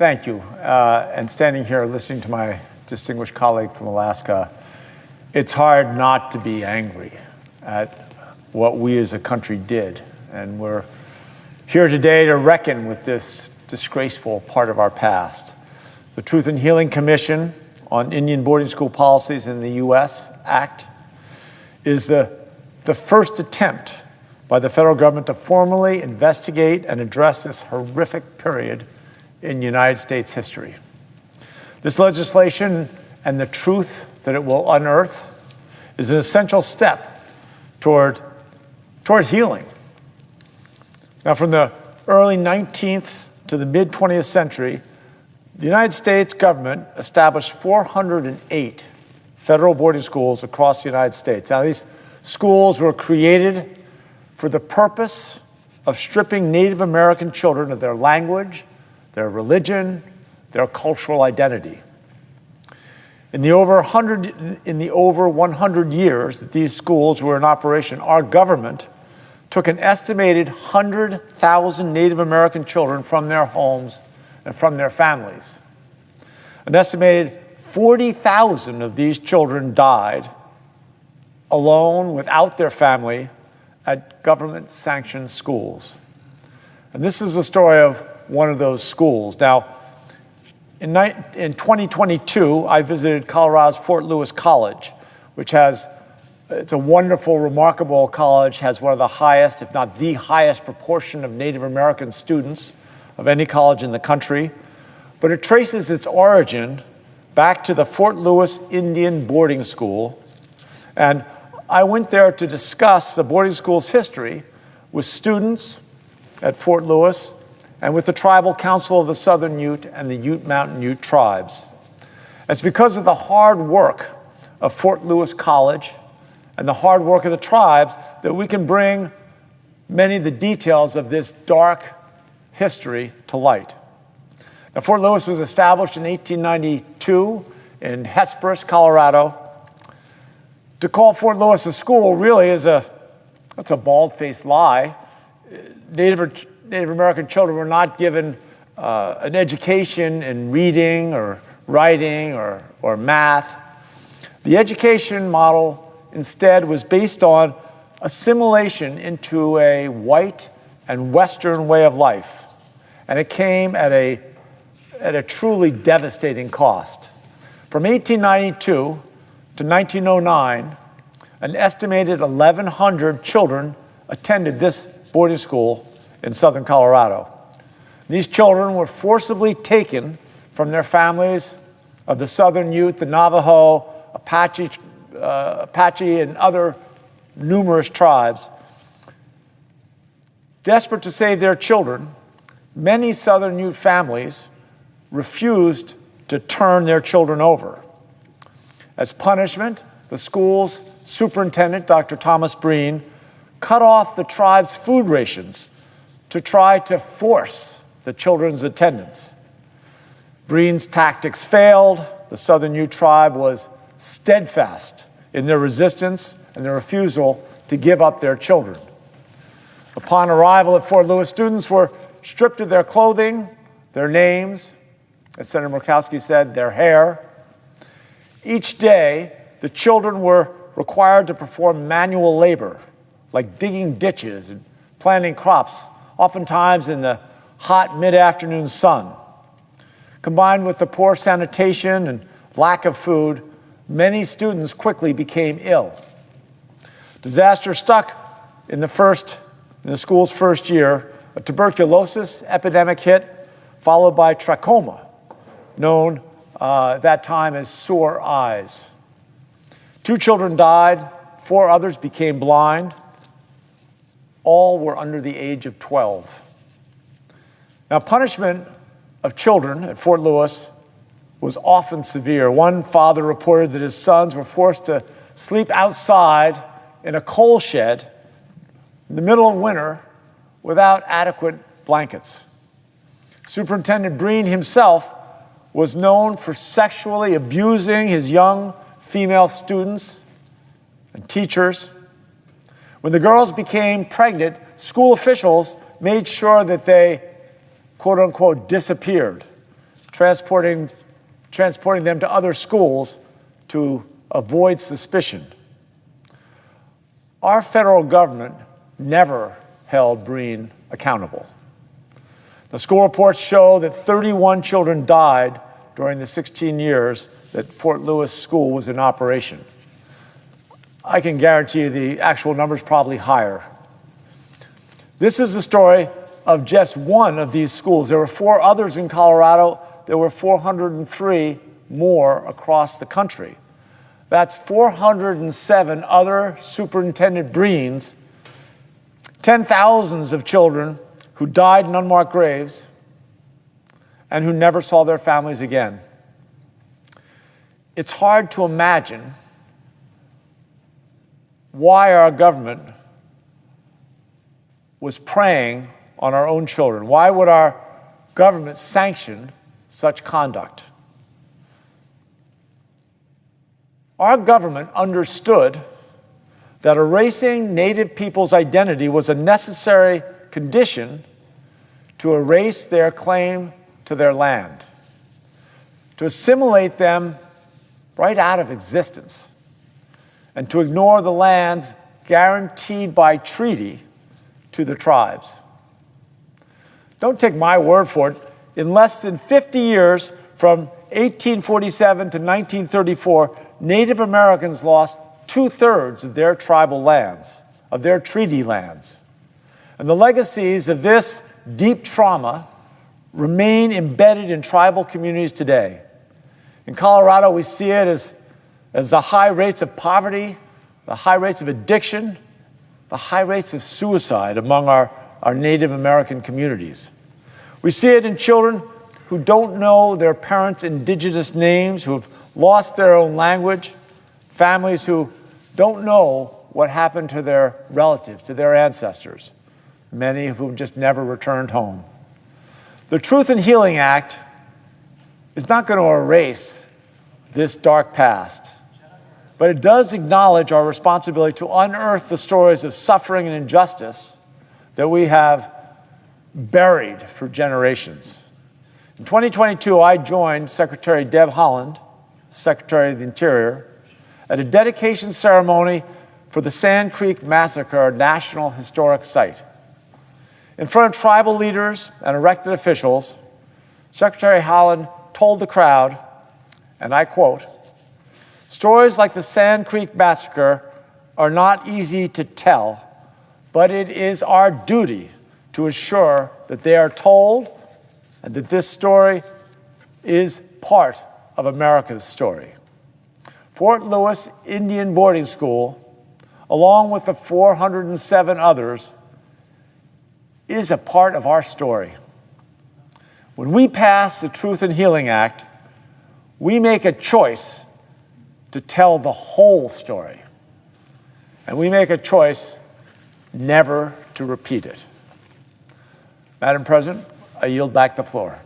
Thank you. And standing here listening to my distinguished colleague from Alaska, it's hard not to be angry at what we as a country did. And we're here today to reckon with this disgraceful part of our past. The Truth and Healing Commission on Indian Boarding School Policies in the U.S. Act is the first attempt by the federal government to formally investigate and address this horrific period in United States history. This legislation and the truth that it will unearth is an essential step toward healing. Now, from the early 19th to the mid-20th century, the United States government established 408 federal boarding schools across the United States. Now, these schools were created for the purpose of stripping Native American children of their language, their religion, their cultural identity. In the over 100 years that these schools were in operation, our government took an estimated 100,000 Native American children from their homes and from their families. An estimated 40,000 of these children died alone, without their family, at government-sanctioned schools. And this is the story of one of those schools. Now, in 2022, I visited Colorado's Fort Lewis College, which it's a wonderful, remarkable college, has one of the highest, if not the highest proportion of Native American students of any college in the country. But it traces its origin back to the Fort Lewis Indian Boarding School. And I went there to discuss the boarding school's history with students at Fort Lewis and with the Tribal Council of the Southern Ute and the Ute Mountain Ute tribes. It's because of the hard work of Fort Lewis College and the hard work of the tribes that we can bring many of the details of this dark history to light. Now, Fort Lewis was established in 1892 in Hesperus, Colorado. To call Fort Lewis a school really that's a bald-faced lie. Native American children were not given an education in reading or writing or math. The education model instead was based on assimilation into a white and Western way of life. And it came at a truly devastating cost. From 1892 to 1909, an estimated 1,100 children attended this boarding school in southern Colorado. These children were forcibly taken from their families of the Southern Ute, the Navajo, Apache, and other numerous tribes. Desperate to save their children, many Southern Ute families refused to turn their children over. As punishment, the school's superintendent, Dr. Thomas Breen, cut off the tribe's food rations to try to force the children's attendance. Breen's tactics failed. The Southern Ute tribe was steadfast in their resistance and their refusal to give up their children. Upon arrival at Fort Lewis, students were stripped of their clothing, their names, as Senator Murkowski said, their hair. Each day, the children were required to perform manual labor, like digging ditches and planting crops, oftentimes in the hot mid-afternoon sun. Combined with the poor sanitation and lack of food, many students quickly became ill. Disaster struck in the school's first year. A tuberculosis epidemic hit, followed by trachoma, known at that time as sore eyes. 2 children died, 4 others became blind. All were under the age of 12. Now, punishment of children at Fort Lewis was often severe. One father reported that his sons were forced to sleep outside in a coal shed in the middle of winter without adequate blankets. Superintendent Breen himself was known for sexually abusing his young female students and teachers. When the girls became pregnant, school officials made sure that they, quote unquote, disappeared. transporting them to other schools to avoid suspicion. Our federal government never held Breen accountable. The school reports show that 31 children died during the 16 years that Fort Lewis School was in operation. I can guarantee you the actual number is probably higher. This is the story of just one of these schools. There were 4 others in Colorado. There were 403 more across the country. That's 407 other Superintendent Breens, 10,000s of children who died in unmarked graves and who never saw their families again. It's hard to imagine why our government was preying on our own children. Why would our government sanction such conduct? Our government understood that erasing Native people's identity was a necessary condition to erase their claim to their land, to assimilate them right out of existence, and to ignore the lands guaranteed by treaty to the tribes. Don't take my word for it. In less than 50 years, from 1847 to 1934, Native Americans lost 2/3 of their tribal lands, of their treaty lands. And the legacies of this deep trauma remain embedded in tribal communities today. In Colorado, we see it as the high rates of poverty, the high rates of addiction, the high rates of suicide among our Native American communities. We see it in children who don't know their parents' indigenous names, who have lost their own language, families who don't know what happened to their relatives, to their ancestors, many of whom just never returned home. The Truth in Healing Act is not going to erase this dark past, but it does acknowledge our responsibility to unearth the stories of suffering and injustice that we have buried for generations. In 2022, I joined Secretary Deb Haaland, Secretary of the Interior, at a dedication ceremony for the Sand Creek Massacre, a National Historic Site. In front of tribal leaders and elected officials, Secretary Haaland told the crowd, and I quote, "Stories like the Sand Creek Massacre are not easy to tell, but it is our duty to ensure that they are told and that this story is part of America's story." Fort Lewis Indian Boarding School, along with the 407 others, is a part of our story. When we pass the Truth in Healing Act, we make a choice to tell the whole story. And we make a choice never to repeat it. Madam President, I yield back the floor.